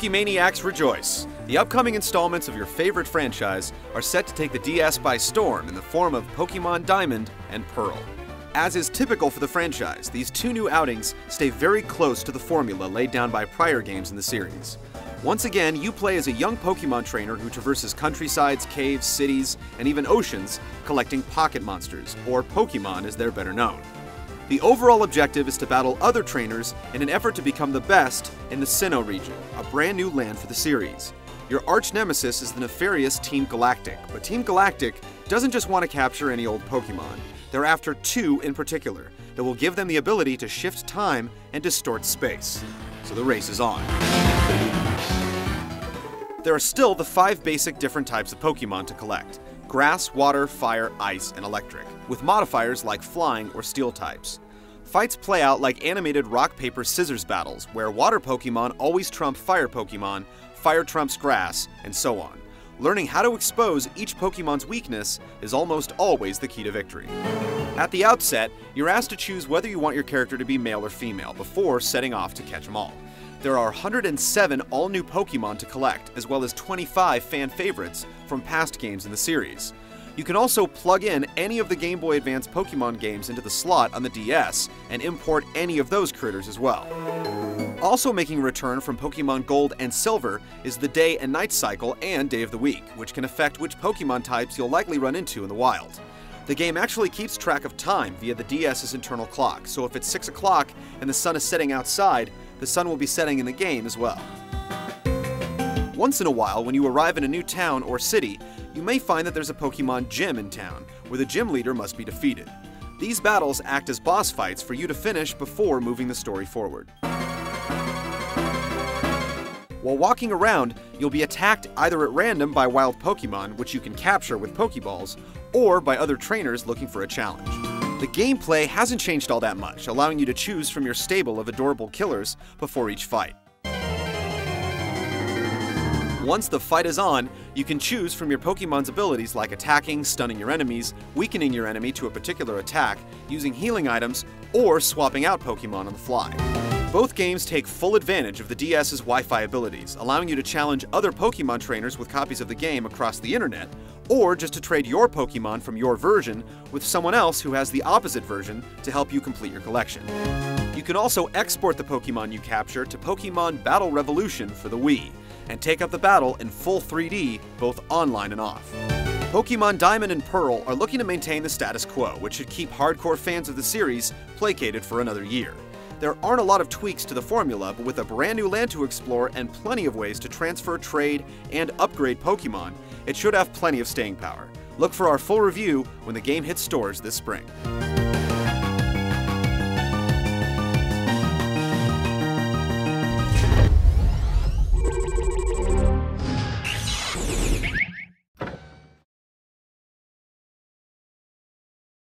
Pokemaniacs rejoice! The upcoming installments of your favorite franchise are set to take the DS by storm in the form of Pokemon Diamond and Pearl. As is typical for the franchise, these two new outings stay very close to the formula laid down by prior games in the series. Once again, you play as a young Pokemon trainer who traverses countrysides, caves, cities, and even oceans, collecting pocket monsters, or Pokemon as they're better known. The overall objective is to battle other trainers in an effort to become the best in the Sinnoh region, a brand new land for the series. Your arch nemesis is the nefarious Team Galactic, but Team Galactic doesn't just want to capture any old Pokemon. They're after two in particular that will give them the ability to shift time and distort space. So the race is on. There are still the 5 basic different types of Pokemon to collect: grass, water, fire, ice, and electric, with modifiers like flying or steel types. Fights play out like animated rock, paper, scissors battles, where water Pokemon always trump fire Pokemon, fire trumps grass, and so on. Learning how to expose each Pokemon's weakness is almost always the key to victory. At the outset, you're asked to choose whether you want your character to be male or female before setting off to catch them all. There are 107 all-new Pokemon to collect, as well as 25 fan favorites from past games in the series. You can also plug in any of the Game Boy Advance Pokemon games into the slot on the DS and import any of those critters as well. Also making a return from Pokemon Gold and Silver is the Day and Night Cycle and Day of the Week, which can affect which Pokemon types you'll likely run into in the wild. The game actually keeps track of time via the DS's internal clock, so if it's 6 o'clock and the sun is setting outside, the sun will be setting in the game as well. Once in a while, when you arrive in a new town or city, you may find that there's a Pokemon gym in town, where the gym leader must be defeated. These battles act as boss fights for you to finish before moving the story forward. While walking around, you'll be attacked either at random by wild Pokemon, which you can capture with Pokeballs, or by other trainers looking for a challenge. The gameplay hasn't changed all that much, allowing you to choose from your stable of adorable killers before each fight. Once the fight is on, you can choose from your Pokemon's abilities like attacking, stunning your enemies, weakening your enemy to a particular attack, using healing items, or swapping out Pokemon on the fly. Both games take full advantage of the DS's Wi-Fi abilities, allowing you to challenge other Pokemon trainers with copies of the game across the internet, or just to trade your Pokemon from your version with someone else who has the opposite version to help you complete your collection. You can also export the Pokemon you capture to Pokemon Battle Revolution for the Wii, and take up the battle in full 3D, both online and off. Pokemon Diamond and Pearl are looking to maintain the status quo, which should keep hardcore fans of the series placated for another year. There aren't a lot of tweaks to the formula, but with a brand new land to explore and plenty of ways to transfer, trade, and upgrade Pokemon, it should have plenty of staying power. Look for our full review when the game hits stores this spring.